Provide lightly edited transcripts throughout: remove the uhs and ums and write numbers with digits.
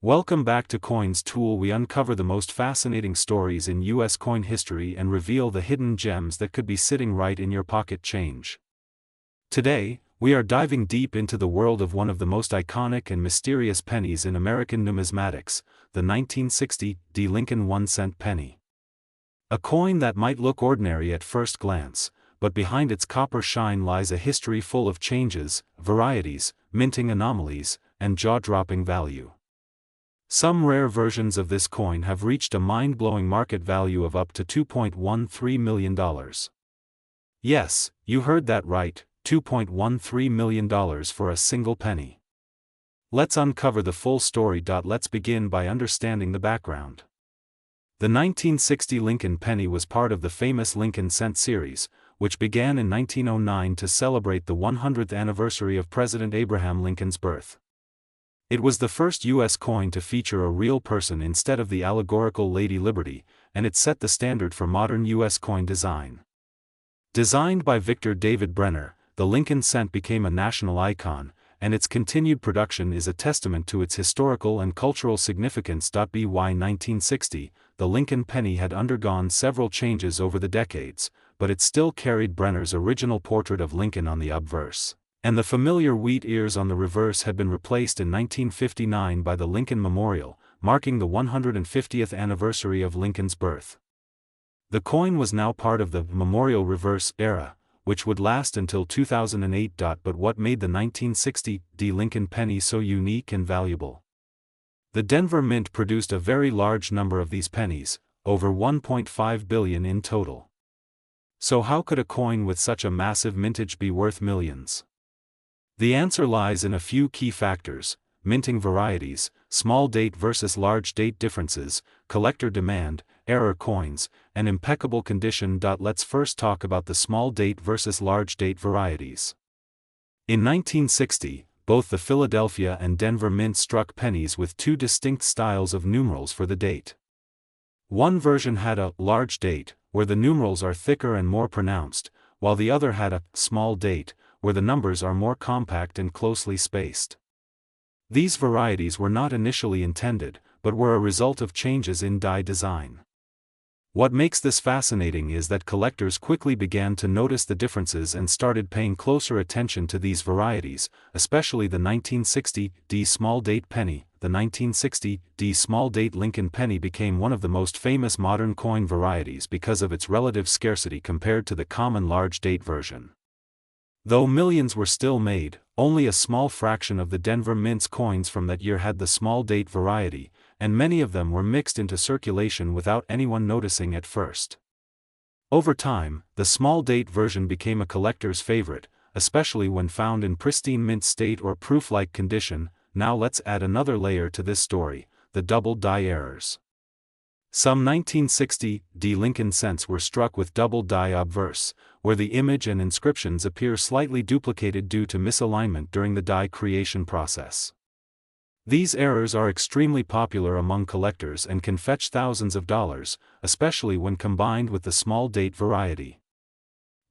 Welcome back to Coins Tool. We uncover the most fascinating stories in US coin history and reveal the hidden gems that could be sitting right in your pocket change. Today, we are diving deep into the world of one of the most iconic and mysterious pennies in American numismatics, the 1960 D. Lincoln 1-cent penny. A coin that might look ordinary at first glance, but behind its copper shine lies a history full of changes, varieties, minting anomalies, and jaw-dropping value. Some rare versions of this coin have reached a mind-blowing market value of up to $2.13 million. Yes, you heard that right, $2.13 million for a single penny. Let's uncover the full story. Let's begin by understanding the background. The 1960 Lincoln penny was part of the famous Lincoln cent series, which began in 1909 to celebrate the 100th anniversary of President Abraham Lincoln's birth. It was the first U.S. coin to feature a real person instead of the allegorical Lady Liberty, and it set the standard for modern U.S. coin design. Designed by Victor David Brenner, the Lincoln cent became a national icon, and its continued production is a testament to its historical and cultural significance. By 1960, the Lincoln penny had undergone several changes over the decades, but it still carried Brenner's original portrait of Lincoln on the obverse, and the familiar wheat ears on the reverse had been replaced in 1959 by the Lincoln Memorial, marking the 150th anniversary of Lincoln's birth. The coin was now part of the Memorial Reverse era, which would last until 2008. But what made the 1960 D. Lincoln penny so unique and valuable? The Denver Mint produced a very large number of these pennies, over 1.5 billion in total. So how could a coin with such a massive mintage be worth millions? The answer lies in a few key factors: minting varieties, small date versus large date differences, collector demand, error coins, and impeccable condition. Let's first talk about the small date versus large date varieties. In 1960, both the Philadelphia and Denver Mint struck pennies with two distinct styles of numerals for the date. One version had a large date, where the numerals are thicker and more pronounced, while the other had a small date, where the numbers are more compact and closely spaced. These varieties were not initially intended, but were a result of changes in die design. What makes this fascinating is that collectors quickly began to notice the differences and started paying closer attention to these varieties, especially the 1960 D small date penny. The 1960 D small date Lincoln penny became one of the most famous modern coin varieties because of its relative scarcity compared to the common large date version. Though millions were still made, only a small fraction of the Denver Mint's coins from that year had the small date variety, and many of them were mixed into circulation without anyone noticing at first. Over time, the small date version became a collector's favorite, especially when found in pristine mint state or proof-like condition. Now let's add another layer to this story: the double die errors. Some 1960 D. Lincoln cents were struck with double die obverse, where the image and inscriptions appear slightly duplicated due to misalignment during the die creation process. These errors are extremely popular among collectors and can fetch thousands of dollars, especially when combined with the small date variety.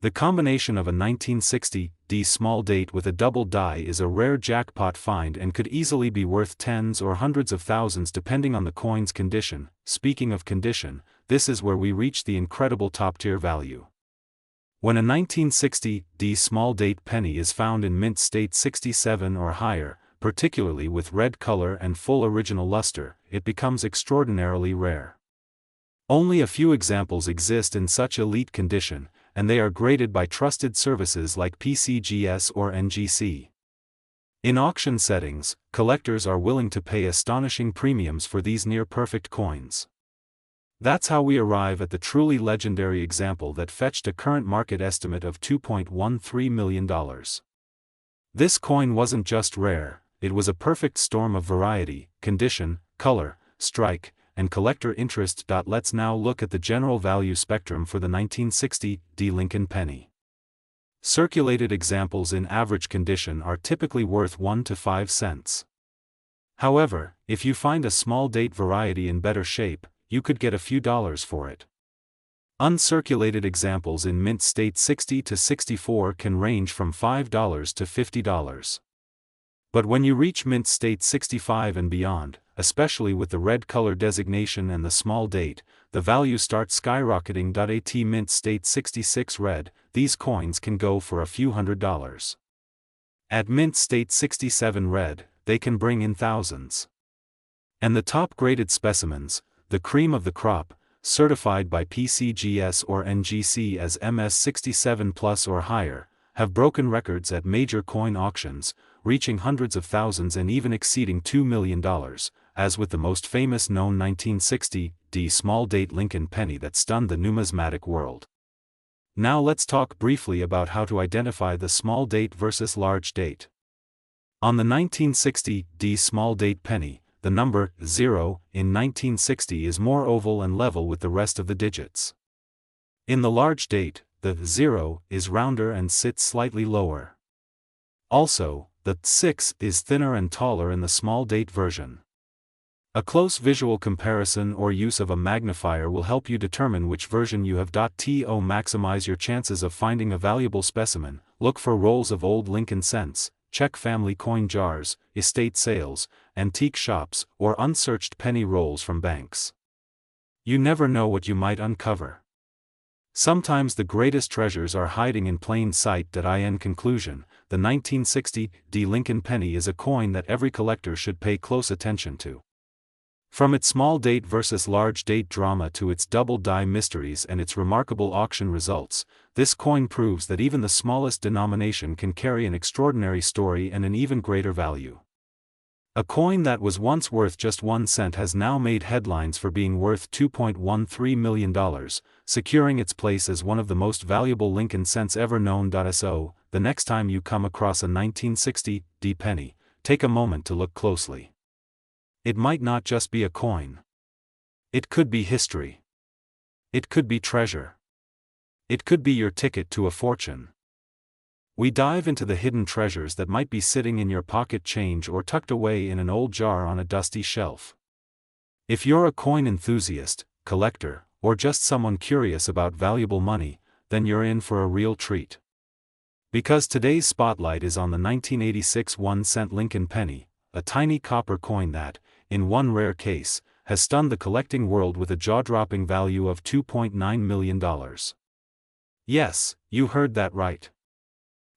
The combination of a 1960 D small date with a double die is a rare jackpot find and could easily be worth tens or hundreds of thousands depending on the coin's condition. Speaking of condition, this is where we reach the incredible top-tier value. When a 1960 D small date penny is found in mint state 67 or higher, particularly with red color and full original luster, it becomes extraordinarily rare. Only a few examples exist in such elite condition, and they are graded by trusted services like PCGS or NGC. In auction settings, collectors are willing to pay astonishing premiums for these near-perfect coins. That's how we arrive at the truly legendary example that fetched a current market estimate of $2.13 million. This coin wasn't just rare, it was a perfect storm of variety, condition, color, strike, and collector interest. Let's now look at the general value spectrum for the 1960 D. Lincoln penny. Circulated examples in average condition are typically worth 1 to 5 cents. However, if you find a small date variety in better shape, you could get a few dollars for it. Uncirculated examples in mint state 60 to 64 can range from $5 to $50. But when you reach mint state 65 and beyond, especially with the red color designation and the small date, the value starts skyrocketing. At mint state 66 red, these coins can go for a few $100s. At mint state 67 red, they can bring in thousands. And the top graded specimens, the cream of the crop, certified by PCGS or NGC as MS67 plus or higher, have broken records at major coin auctions, reaching hundreds of thousands and even exceeding $2 million, as with the most famous known 1960 small date Lincoln penny that stunned the numismatic world. Now let's talk briefly about how to identify the small date versus large date. On the 1960 small date penny, the number 0 in 1960 is more oval and level with the rest of the digits. In the large date, the 0 is rounder and sits slightly lower. Also, the 6 is thinner and taller in the small date version. A close visual comparison or use of a magnifier will help you determine which version you have. To maximize your chances of finding a valuable specimen, look for rolls of old Lincoln cents, check family coin jars, estate sales, antique shops, or unsearched penny rolls from banks. You never know what you might uncover. Sometimes the greatest treasures are hiding in plain sight. In conclusion, the 1960 Lincoln penny is a coin that every collector should pay close attention to. From its small date versus large date drama to its double die mysteries and its remarkable auction results, this coin proves that even the smallest denomination can carry an extraordinary story and an even greater value. A coin that was once worth just 1 cent has now made headlines for being worth $2.13 million, securing its place as one of the most valuable Lincoln cents ever known. So, the next time you come across a 1960 penny, take a moment to look closely. It might not just be a coin. It could be history. It could be treasure. It could be your ticket to a fortune. We dive into the hidden treasures that might be sitting in your pocket change or tucked away in an old jar on a dusty shelf. If you're a coin enthusiast, collector, or just someone curious about valuable money, then you're in for a real treat. Because today's spotlight is on the 1986 1-cent Lincoln penny, a tiny copper coin that, in one rare case, has stunned the collecting world with a jaw-dropping value of $2.9 million. Yes, you heard that right.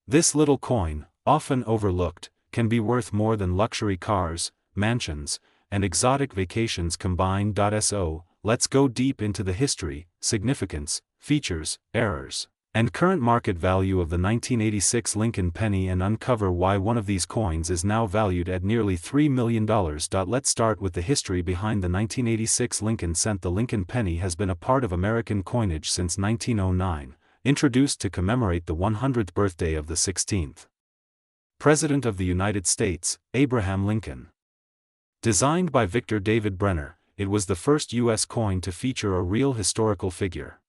This little coin, often overlooked, can be worth more than luxury cars, mansions, and exotic vacations combined. So, let's go deep into the history, significance, features, errors, and current market value of the 1986 Lincoln penny and uncover why one of these coins is now valued at nearly $3 million. Let's start with the history behind the 1986 Lincoln cent. The Lincoln penny has been a part of American coinage since 1909. Introduced to commemorate the 100th birthday of the 16th President of the United States, Abraham Lincoln. Designed by Victor David Brenner, it was the first U.S. coin to feature a real historical figure.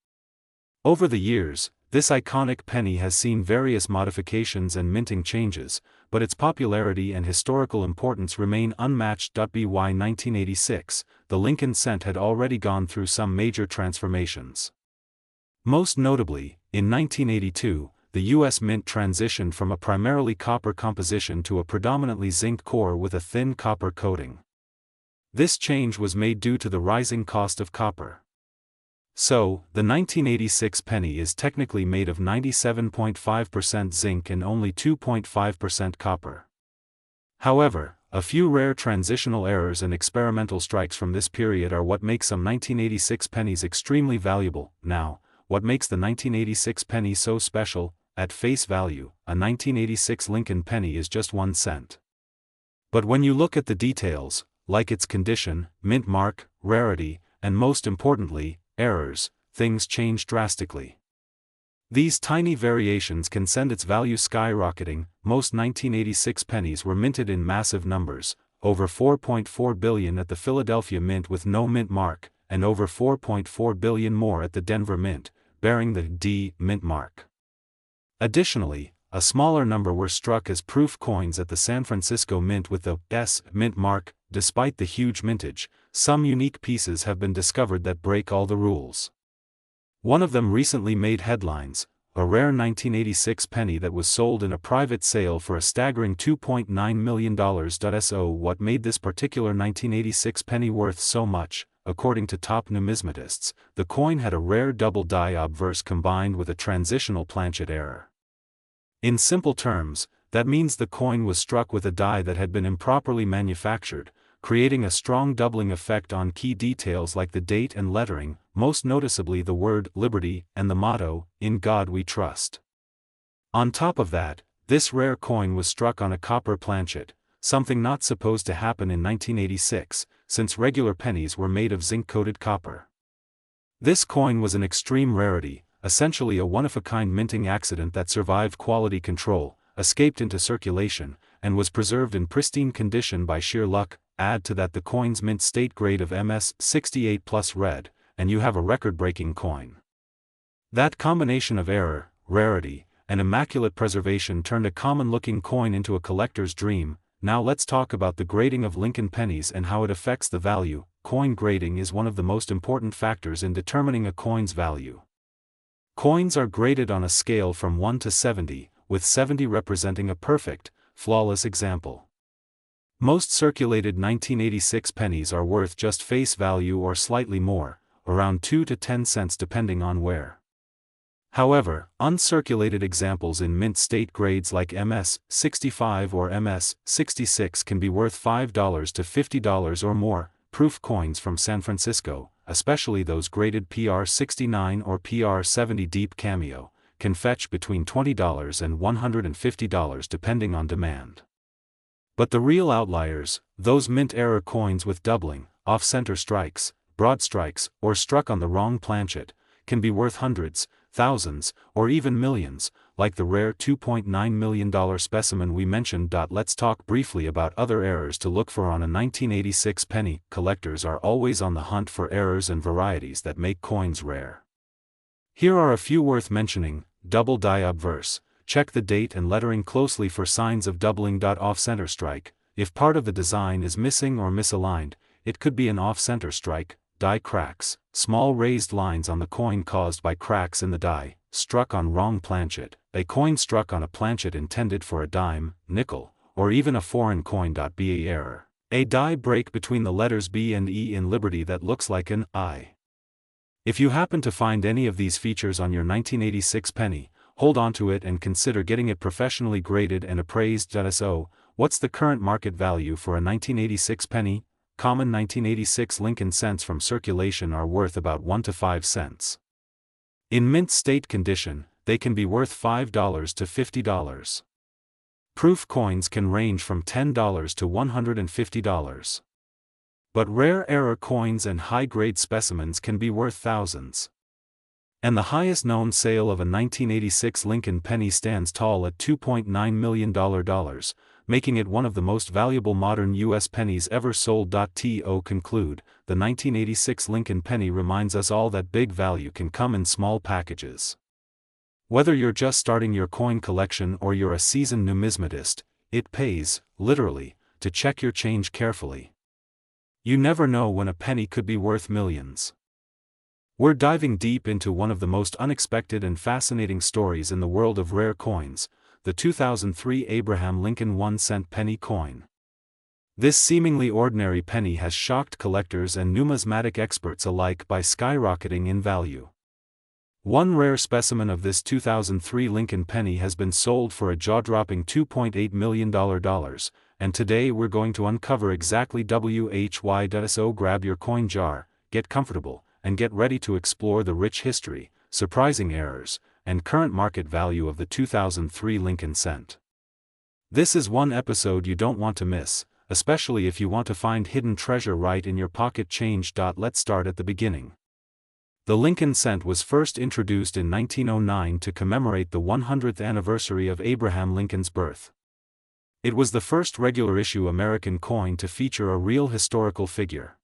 Over the years, this iconic penny has seen various modifications and minting changes, but its popularity and historical importance remain unmatched. By 1986, the Lincoln cent had already gone through some major transformations. Most notably, in 1982, the U.S. Mint transitioned from a primarily copper composition to a predominantly zinc core with a thin copper coating. This change was made due to the rising cost of copper. So, the 1986 penny is technically made of 97.5% zinc and only 2.5% copper. However, a few rare transitional errors and experimental strikes from this period are what make some 1986 pennies extremely valuable. Now, what makes the 1986 penny so special? At face value, a 1986 Lincoln penny is just 1 cent. But when you look at the details, like its condition, mint mark, rarity, and most importantly, errors, things change drastically. These tiny variations can send its value skyrocketing. Most 1986 pennies were minted in massive numbers, over 4.4 billion at the Philadelphia Mint with no mint mark, and over 4.4 billion more at the Denver Mint, bearing the D mint mark. Additionally, a smaller number were struck as proof coins at the San Francisco Mint with the S mint mark. Despite the huge mintage, some unique pieces have been discovered that break all the rules. One of them recently made headlines: a rare 1986 penny that was sold in a private sale for a staggering $2.9 million. So what made this particular 1986 penny worth so much? According to top numismatists, the coin had a rare double die obverse combined with a transitional planchet error. In simple terms, that means the coin was struck with a die that had been improperly manufactured, creating a strong doubling effect on key details like the date and lettering, most noticeably the word liberty and the motto, "In God We Trust." On top of that, this rare coin was struck on a copper planchet, something not supposed to happen in 1986, since regular pennies were made of zinc-coated copper. This coin was an extreme rarity, essentially a one-of-a-kind minting accident that survived quality control, escaped into circulation, and was preserved in pristine condition by sheer luck. Add to that the coin's mint state grade of MS 68 plus red, and you have a record-breaking coin. That combination of error, rarity, and immaculate preservation turned a common-looking coin into a collector's dream. Now let's talk about the grading of Lincoln pennies and how it affects the value. Coin grading is one of the most important factors in determining a coin's value. Coins are graded on a scale from 1 to 70, with 70 representing a perfect, flawless example. Most circulated 1986 pennies are worth just face value or slightly more, around 2 to 10 cents depending on where. However, uncirculated examples in mint state grades like MS 65 or MS 66 can be worth $5 to $50 or more. Proof coins from San Francisco, especially those graded PR 69 or PR 70 deep cameo, can fetch between $20 and $150 depending on demand. But the real outliers, those mint error coins with doubling, off-center strikes, broad strikes, or struck on the wrong planchet, can be worth hundreds, thousands, or even millions, like the rare $2.9 million specimen we mentioned. Let's talk briefly about other errors to look for on a 1986 penny. Collectors are always on the hunt for errors and varieties that make coins rare. Here are a few worth mentioning. Double die obverse. Check the date and lettering closely for signs of doubling. Off-center strike. If part of the design is missing or misaligned, it could be an off-center strike. Die cracks. Small raised lines on the coin caused by cracks in the die, struck on wrong planchet. A coin struck on a planchet intended for a dime, nickel, or even a foreign coin. Be error. A die break between the letters B and E in Liberty that looks like an I. If you happen to find any of these features on your 1986 penny, hold on to it and consider getting it professionally graded and appraised. So, what's the current market value for a 1986 penny? Common 1986 Lincoln cents from circulation are worth about 1 to 5 cents. In mint state condition, they can be worth $5 to $50. Proof coins can range from $10 to $150. But rare error coins and high-grade specimens can be worth thousands. And the highest known sale of a 1986 Lincoln penny stands tall at $2.9 million, making it one of the most valuable modern U.S. pennies ever sold. To conclude, the 1986 Lincoln penny reminds us all that big value can come in small packages. Whether you're just starting your coin collection or you're a seasoned numismatist, it pays, literally, to check your change carefully. You never know when a penny could be worth millions. We're diving deep into one of the most unexpected and fascinating stories in the world of rare coins, the 2003 Abraham Lincoln 1-cent penny coin. This seemingly ordinary penny has shocked collectors and numismatic experts alike by skyrocketing in value. One rare specimen of this 2003 Lincoln penny has been sold for a jaw-dropping $2.8 million, and today we're going to uncover exactly why. So grab your coin jar, get comfortable, and get ready to explore the rich history, surprising errors, and current market value of the 2003 Lincoln cent. This is one episode you don't want to miss, especially if you want to find hidden treasure right in your pocket change. Let's start at the beginning. The Lincoln cent was first introduced in 1909 to commemorate the 100th anniversary of Abraham Lincoln's birth. It was the first regular-issue American coin to feature a real historical figure.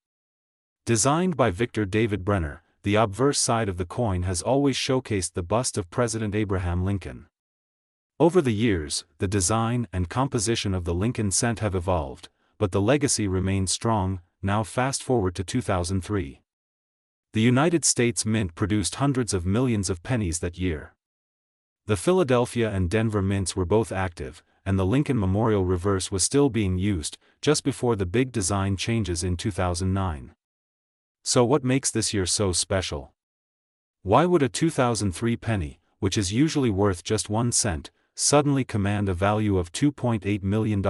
Designed by Victor David Brenner, the obverse side of the coin has always showcased the bust of President Abraham Lincoln. Over the years, the design and composition of the Lincoln cent have evolved, but the legacy remains strong. Now fast forward to 2003. The United States Mint produced hundreds of millions of pennies that year. The Philadelphia and Denver mints were both active, and the Lincoln Memorial reverse was still being used, just before the big design changes in 2009. So what makes this year so special? Why would a 2003 penny, which is usually worth just 1 cent, suddenly command a value of $2.8 million?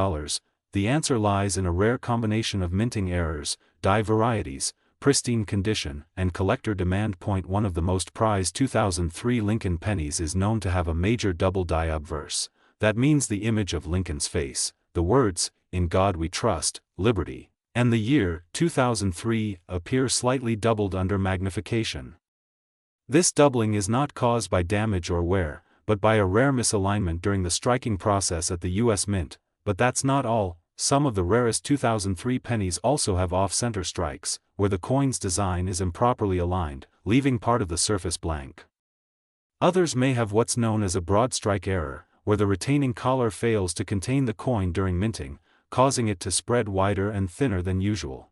The answer lies in a rare combination of minting errors, die varieties, pristine condition, and collector demand. One of the most prized 2003 Lincoln pennies is known to have a major double die obverse. That means the image of Lincoln's face, the words, "In God We Trust, Liberty," and the year, 2003, appear slightly doubled under magnification. This doubling is not caused by damage or wear, but by a rare misalignment during the striking process at the U.S. Mint. But that's not all. Some of the rarest 2003 pennies also have off-center strikes, where the coin's design is improperly aligned, leaving part of the surface blank. Others may have what's known as a broad strike error, where the retaining collar fails to contain the coin during minting, causing it to spread wider and thinner than usual.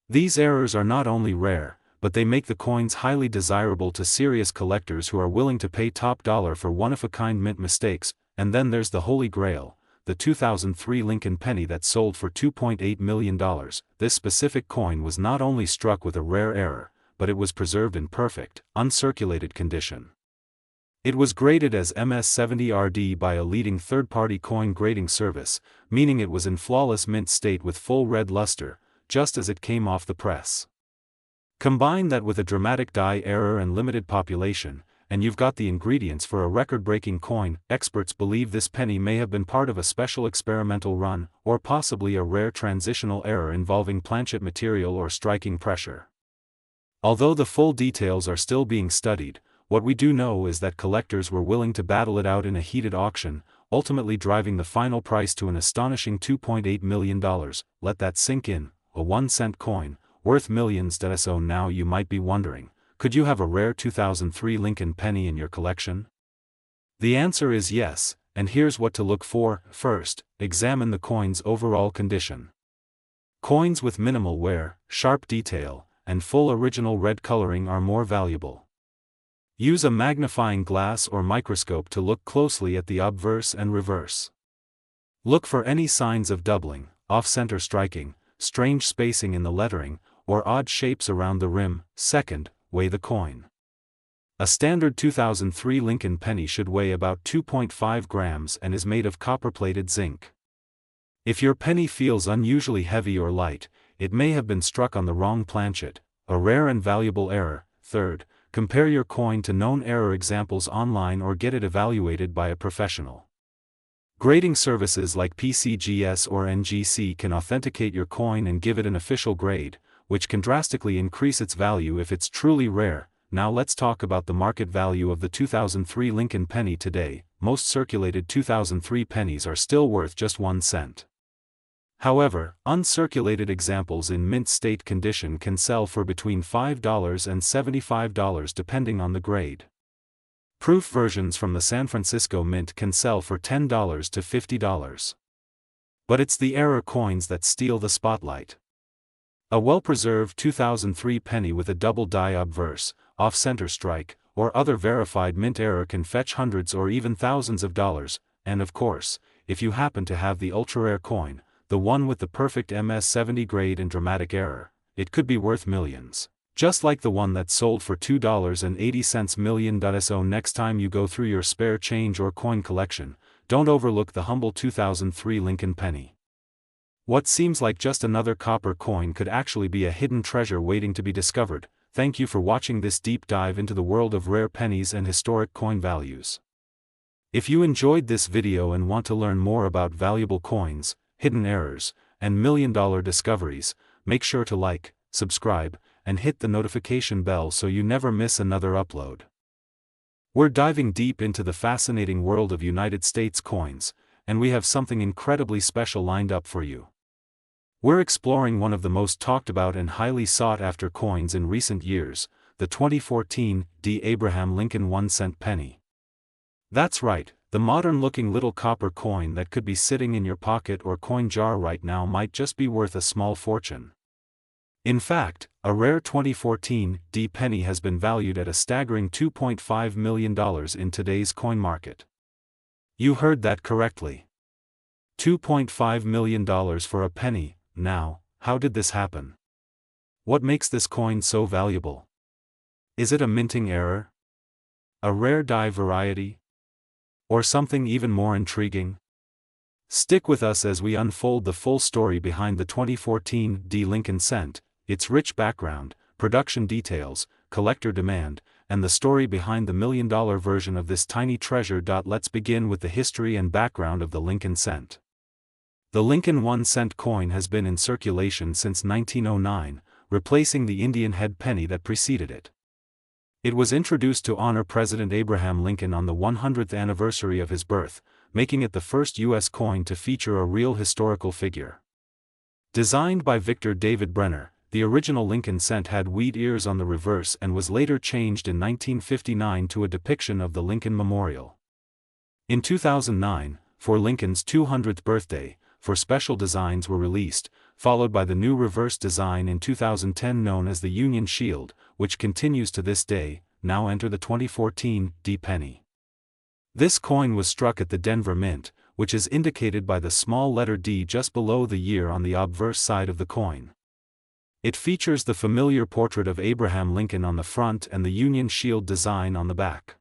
These errors are not only rare, but they make the coins highly desirable to serious collectors who are willing to pay top dollar for one-of-a-kind mint mistakes. And then there's the Holy Grail, the 2003 Lincoln penny that sold for $2.8 million. This specific coin was not only struck with a rare error, but it was preserved in perfect, uncirculated condition. It was graded as MS70RD by a leading third-party coin grading service, meaning it was in flawless mint state with full red luster, just as it came off the press. Combine that with a dramatic die error and limited population, and you've got the ingredients for a record-breaking coin. Experts believe this penny may have been part of a special experimental run, or possibly a rare transitional error involving planchet material or striking pressure. Although the full details are still being studied, what we do know is that collectors were willing to battle it out in a heated auction, ultimately driving the final price to an astonishing $2.8 million. Let that sink in. A 1-cent coin, worth millions. So now you might be wondering, could you have a rare 2003 Lincoln penny in your collection? The answer is yes, and here's what to look for. First, examine the coin's overall condition. Coins with minimal wear, sharp detail, and full original red coloring are more valuable. Use a magnifying glass or microscope to look closely at the obverse and reverse. Look for any signs of doubling, off-center striking, strange spacing in the lettering, or odd shapes around the rim. Second, weigh the coin. A standard 2003 Lincoln penny should weigh about 2.5 grams and is made of copper-plated zinc. If your penny feels unusually heavy or light, it may have been struck on the wrong planchet, a rare and valuable error. Third, compare your coin to known error examples online or get it evaluated by a professional. Grading services like PCGS or NGC can authenticate your coin and give it an official grade, which can drastically increase its value if it's truly rare. Now let's talk about the market value of the 2003 Lincoln penny today. Most circulated 2003 pennies are still worth just 1 cent. However, uncirculated examples in mint state condition can sell for between $5 and $75 depending on the grade. Proof versions from the San Francisco Mint can sell for $10 to $50. But it's the error coins that steal the spotlight. A well-preserved 2003 penny with a double die obverse, off-center strike, or other verified mint error can fetch hundreds or even thousands of dollars, and of course, if you happen to have the ultra-rare coin, the one with the perfect MS70 grade and dramatic error, it could be worth millions. Just like the one that sold for $2.80 million. So next time you go through your spare change or coin collection, don't overlook the humble 2003 Lincoln penny. What seems like just another copper coin could actually be a hidden treasure waiting to be discovered. Thank you for watching this deep dive into the world of rare pennies and historic coin values. If you enjoyed this video and want to learn more about valuable coins, hidden errors, and million-dollar discoveries, make sure to like, subscribe, and hit the notification bell so you never miss another upload. We're diving deep into the fascinating world of United States coins, and we have something incredibly special lined up for you. We're exploring one of the most talked about and highly sought-after coins in recent years, the 2014 D. Abraham Lincoln 1-cent penny. That's right, the modern-looking little copper coin that could be sitting in your pocket or coin jar right now might just be worth a small fortune. In fact, A rare 2014 D penny has been valued at a staggering $2.5 million in today's coin market. You heard that correctly. $2.5 million for a penny. Now, how did this happen? What makes this coin so valuable? Is it a minting error? A rare die variety? Or something even more intriguing? Stick with us as we unfold the full story behind the 2014 D Lincoln cent, its rich background, production details, collector demand, and the story behind the million-dollar version of this tiny treasure. Let's begin with the history and background of the Lincoln cent. The Lincoln 1-cent coin has been in circulation since 1909, replacing the Indian head penny that preceded it. It was introduced to honor President Abraham Lincoln on the 100th anniversary of his birth, making it the first U.S. coin to feature a real historical figure. Designed by Victor David Brenner, the original Lincoln cent had wheat ears on the reverse and was later changed in 1959 to a depiction of the Lincoln Memorial. In 2009, for Lincoln's 200th birthday, four special designs were released, followed by the new reverse design in 2010 known as the Union Shield, which continues to this day. Now enter the 2014 D penny. This coin was struck at the Denver Mint, which is indicated by the small letter D just below the year on the obverse side of the coin. It features the familiar portrait of Abraham Lincoln on the front and the Union Shield design on the back.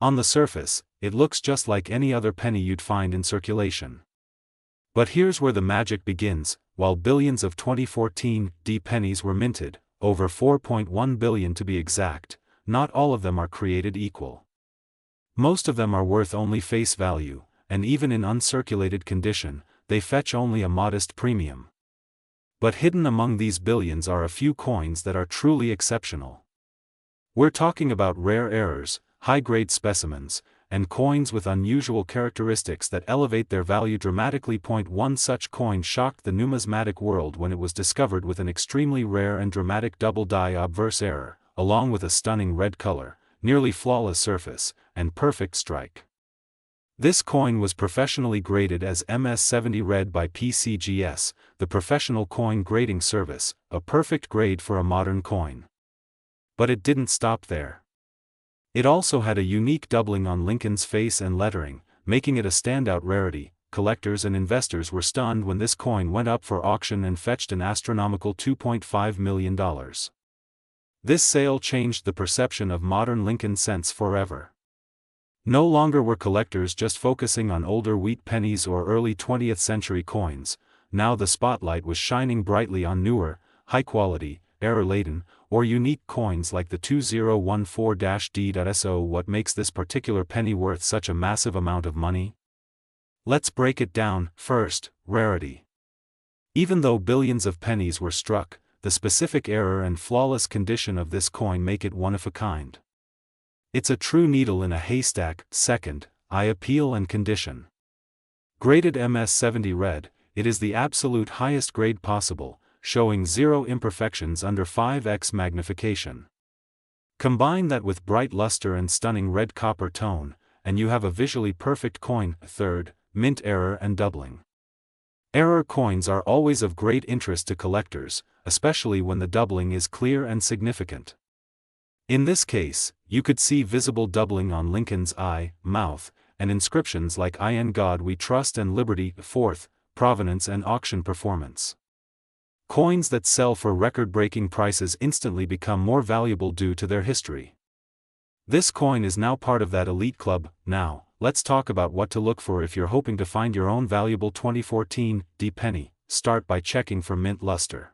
On the surface, it looks just like any other penny you'd find in circulation. But here's where the magic begins. While billions of 2014 D pennies were minted, over 4.1 billion to be exact, not all of them are created equal. Most of them are worth only face value, and even in uncirculated condition, they fetch only a modest premium. But hidden among these billions are a few coins that are truly exceptional. We're talking about rare errors, high-grade specimens, and coins with unusual characteristics that elevate their value dramatically. One such coin shocked the numismatic world when it was discovered with an extremely rare and dramatic double die obverse error, along with a stunning red color, nearly flawless surface, and perfect strike. This coin was professionally graded as MS70 Red by PCGS, the Professional Coin Grading Service, a perfect grade for a modern coin. But it didn't stop there. It also had a unique doubling on Lincoln's face and lettering, making it a standout rarity. Collectors and investors were stunned when this coin went up for auction and fetched an astronomical $2.5 million. This sale changed the perception of modern Lincoln cents forever. No longer were collectors just focusing on older wheat pennies or early 20th century coins. Now the spotlight was shining brightly on newer, high-quality, error-laden, or unique coins like the 2014-D.SO. What makes this particular penny worth such a massive amount of money? Let's break it down. First, rarity. Even though billions of pennies were struck, the specific error and flawless condition of this coin make it one of a kind. It's a true needle in a haystack. Second, eye appeal and condition. Graded MS70 Red, it is the absolute highest grade possible, showing zero imperfections under 5x magnification. Combine that with bright luster and stunning red copper tone, and you have a visually perfect coin. Third, mint error and doubling. Error coins are always of great interest to collectors, especially when the doubling is clear and significant. In this case, you could see visible doubling on Lincoln's eye, mouth, and inscriptions like "In God We Trust" and "Liberty." Fourth, provenance and auction performance. Coins that sell for record-breaking prices instantly become more valuable due to their history. This coin is now part of that elite club. Now, let's talk about what to look for if you're hoping to find your own valuable 2014 D penny. Start by checking for mint luster.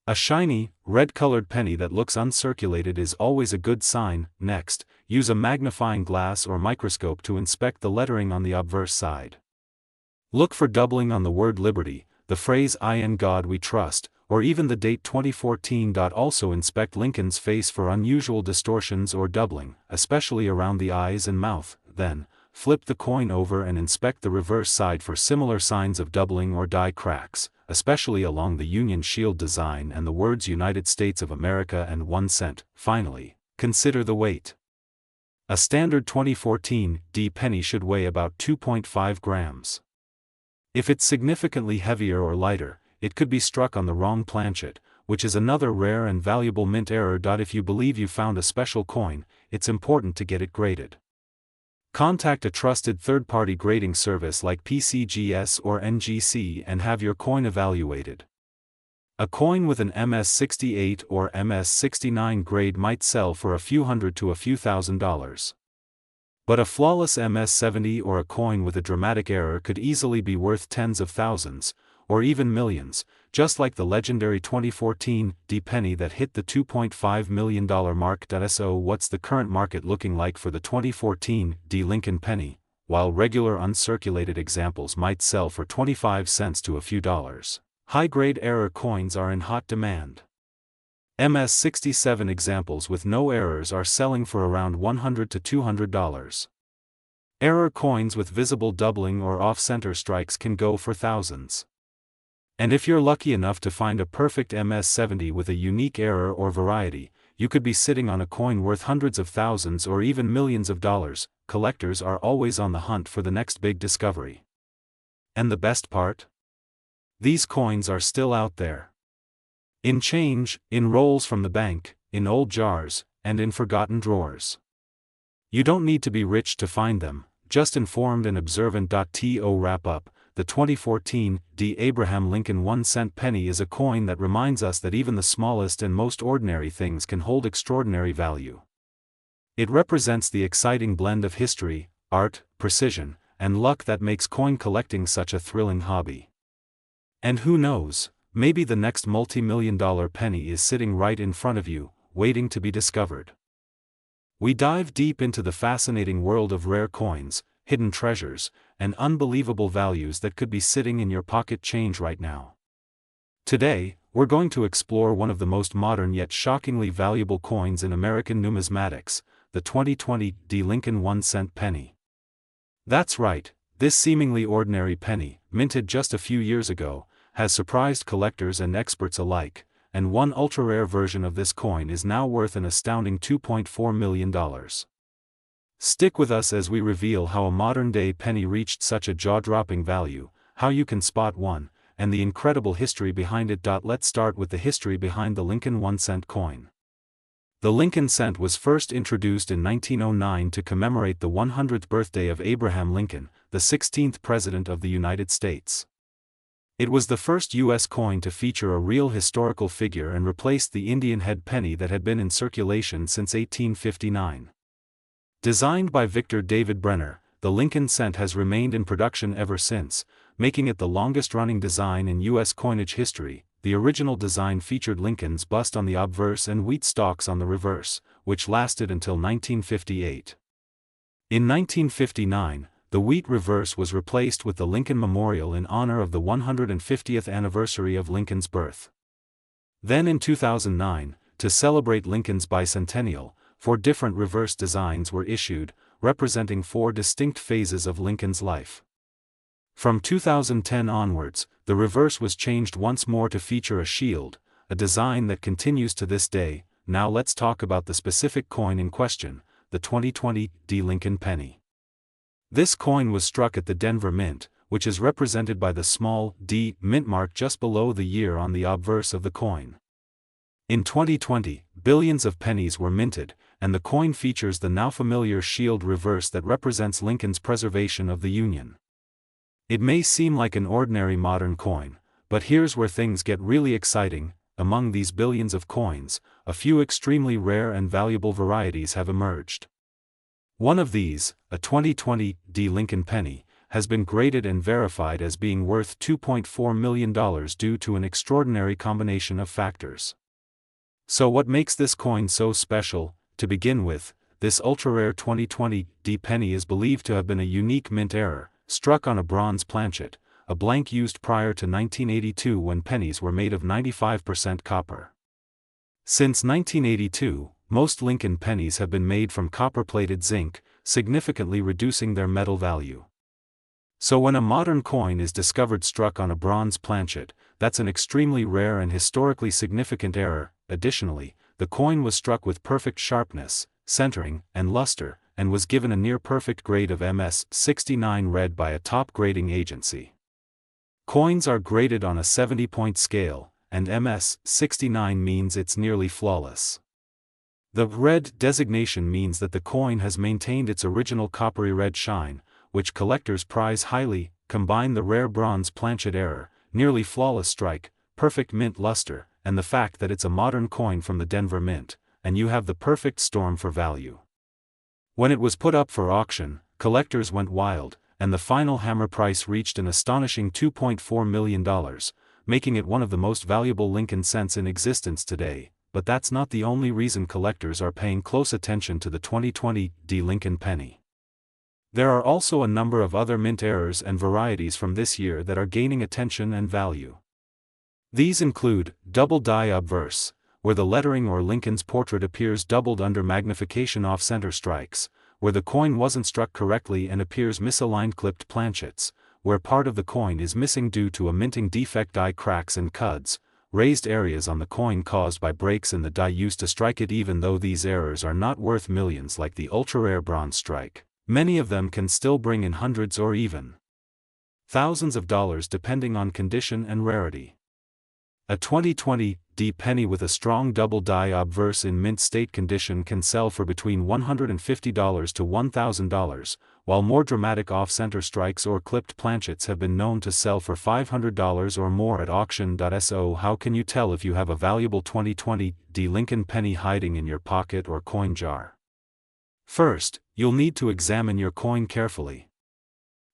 A shiny, red-colored penny that looks uncirculated is always a good sign. Next, use a magnifying glass or microscope to inspect the lettering on the obverse side. Look for doubling on the word Liberty, the phrase "In God We Trust," or even the date 2014. Also inspect Lincoln's face for unusual distortions or doubling, especially around the eyes and mouth. Then, flip the coin over and inspect the reverse side for similar signs of doubling or die cracks, especially along the Union Shield design and the words United States of America and 1 cent. Finally, consider the weight. A standard 2014 D penny should weigh about 2.5 grams. If it's significantly heavier or lighter, it could be struck on the wrong planchet, which is another rare and valuable mint error. If you believe you found a special coin, it's important to get it graded. Contact a trusted third-party grading service like PCGS or NGC and have your coin evaluated. A coin with an MS68 or MS69 grade might sell for a few hundred to a few $1,000s. But a flawless MS70 or a coin with a dramatic error could easily be worth tens of thousands, or even millions, just like the legendary 2014 D penny that hit the $2.5 million mark. So what's the current market looking like for the 2014 D Lincoln penny? While regular uncirculated examples might sell for 25 cents to a few dollars, high-grade error coins are in hot demand. MS67 examples with no errors are selling for around $100 to $200. Error coins with visible doubling or off-center strikes can go for thousands. And if you're lucky enough to find a perfect MS70 with a unique error or variety, you could be sitting on a coin worth hundreds of thousands or even millions of dollars. Collectors are always on the hunt for the next big discovery. And the best part? These coins are still out there. In change, in rolls from the bank, in old jars, and in forgotten drawers. You don't need to be rich to find them, just informed and observant. To wrap up, the 2014 D. Abraham Lincoln 1-cent penny is a coin that reminds us that even the smallest and most ordinary things can hold extraordinary value. It represents the exciting blend of history, art, precision, and luck that makes coin collecting such a thrilling hobby. And who knows, maybe the next multi-million-dollar penny is sitting right in front of you, waiting to be discovered. We dive deep into the fascinating world of rare coins, hidden treasures, and unbelievable values that could be sitting in your pocket change right now. Today, we're going to explore one of the most modern yet shockingly valuable coins in American numismatics, the 2020 D. Lincoln 1-cent penny. That's right, this seemingly ordinary penny, minted just a few years ago, has surprised collectors and experts alike, and one ultra-rare version of this coin is now worth an astounding $2.4 million. Stick with us as we reveal how a modern-day penny reached such a jaw-dropping value, how you can spot one, and the incredible history behind it. Let's start with the history behind the Lincoln 1-cent coin. The Lincoln cent was first introduced in 1909 to commemorate the 100th birthday of Abraham Lincoln, the 16th President of the United States. It was the first U.S. coin to feature a real historical figure and replaced the Indian head penny that had been in circulation since 1859. Designed by Victor David Brenner, the Lincoln cent has remained in production ever since, making it the longest-running design in U.S. coinage history. The original design featured Lincoln's bust on the obverse and wheat stalks on the reverse, which lasted until 1958. In 1959, the wheat reverse was replaced with the Lincoln Memorial in honor of the 150th anniversary of Lincoln's birth. Then in 2009, to celebrate Lincoln's bicentennial, 4 different reverse designs were issued, representing 4 distinct phases of Lincoln's life. From 2010 onwards, the reverse was changed once more to feature a shield, a design that continues to this day. Now let's talk about the specific coin in question, the 2020 D. Lincoln penny. This coin was struck at the Denver Mint, which is represented by the small D mint mark just below the year on the obverse of the coin. In 2020, billions of pennies were minted, and the coin features the now familiar shield reverse that represents Lincoln's preservation of the Union. It may seem like an ordinary modern coin, but here's where things get really exciting. Among these billions of coins, a few extremely rare and valuable varieties have emerged. One of these, a 2020 D. Lincoln penny, has been graded and verified as being worth $2.4 million due to an extraordinary combination of factors. So what makes this coin so special? To begin with, this ultra-rare 2020 D. penny is believed to have been a unique mint error, struck on a bronze planchet, a blank used prior to 1982 when pennies were made of 95% copper. Since 1982, most Lincoln pennies have been made from copper-plated zinc, significantly reducing their metal value. So when a modern coin is discovered struck on a bronze planchet, that's an extremely rare and historically significant error. Additionally, the coin was struck with perfect sharpness, centering, and luster, and was given a near-perfect grade of MS69 read by a top grading agency. Coins are graded on a 70-point scale, and MS69 means it's nearly flawless. The red designation means that the coin has maintained its original coppery red shine, which collectors prize highly. Combine the rare bronze planchet error, nearly flawless strike, perfect mint luster, and the fact that it's a modern coin from the Denver Mint, and you have the perfect storm for value. When it was put up for auction, collectors went wild, and the final hammer price reached an astonishing $2.4 million, making it one of the most valuable Lincoln cents in existence today. But that's not the only reason collectors are paying close attention to the 2020 Lincoln penny. There are also a number of other mint errors and varieties from this year that are gaining attention and value. These include double die obverse, where the lettering or Lincoln's portrait appears doubled under magnification off-center strikes, where the coin wasn't struck correctly and appears misaligned clipped planchets, where part of the coin is missing due to a minting defect, die cracks and cuds, raised areas on the coin caused by breaks in the die used to strike it. Even though these errors are not worth millions like the ultra-rare bronze strike, many of them can still bring in hundreds or even thousands of dollars depending on condition and rarity. A 2020 penny with a strong double die obverse in mint state condition can sell for between $150 to $1,000, while more dramatic off-center strikes or clipped planchets have been known to sell for $500 or more at auction.so. How can you tell if you have a valuable 2020 Lincoln penny hiding in your pocket or coin jar? First, you'll need to examine your coin carefully.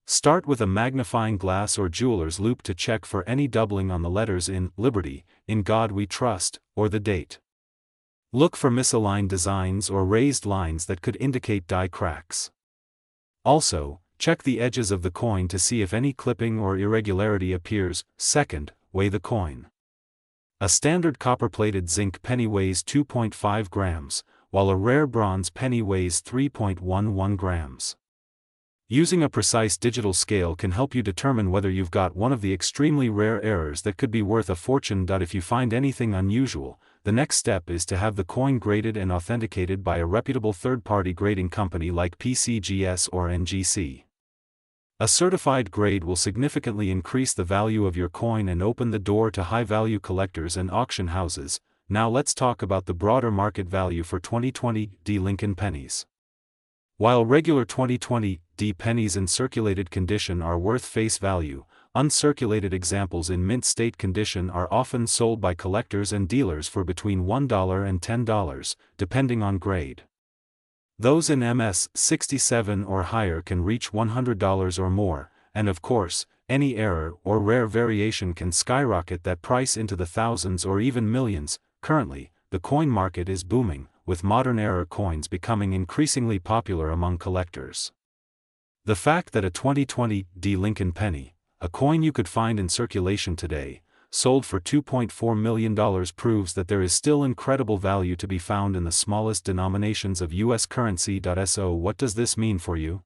Start with a magnifying glass or jeweler's loupe to check for any doubling on the letters "In Liberty, In God We Trust," or the date. Look for misaligned designs or raised lines that could indicate die cracks. Also, check the edges of the coin to see if any clipping or irregularity appears. Second, weigh the coin. A standard copper-plated zinc penny weighs 2.5 grams, while a rare bronze penny weighs 3.11 grams. Using a precise digital scale can help you determine whether you've got one of the extremely rare errors that could be worth a fortune. If you find anything unusual, the next step is to have the coin graded and authenticated by a reputable third-party grading company like PCGS or NGC. A certified grade will significantly increase the value of your coin and open the door to high-value collectors and auction houses. Now let's talk about the broader market value for 2020 Lincoln pennies. While regular 2020 pennies in circulated condition are worth face value, uncirculated examples in mint state condition are often sold by collectors and dealers for between $1 and $10, depending on grade. Those in MS67 or higher can reach $100 or more, and of course, any error or rare variation can skyrocket that price into the thousands or even millions. Currently, the coin market is booming, with modern error coins becoming increasingly popular among collectors. The fact that a 2020 Lincoln penny, a coin you could find in circulation today, sold for $2.4 million proves that there is still incredible value to be found in the smallest denominations of U.S. currency. So what does this mean for you?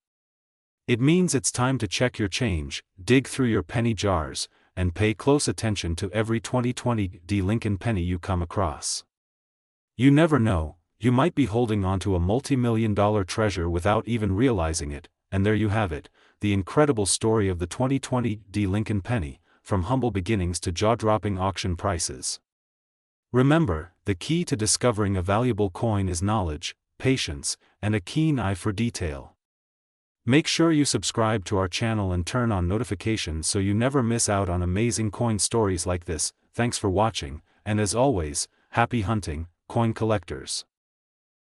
It means it's time to check your change, dig through your penny jars, and pay close attention to every 2020 Lincoln penny you come across. You never know, you might be holding onto a multi-million-dollar treasure without even realizing it. And there you have it, the incredible story of the 2020 Lincoln penny, from humble beginnings to jaw-dropping auction prices. Remember, the key to discovering a valuable coin is knowledge, patience, and a keen eye for detail. Make sure you subscribe to our channel and turn on notifications so you never miss out on amazing coin stories like this. Thanks for watching, and as always, happy hunting, coin collectors.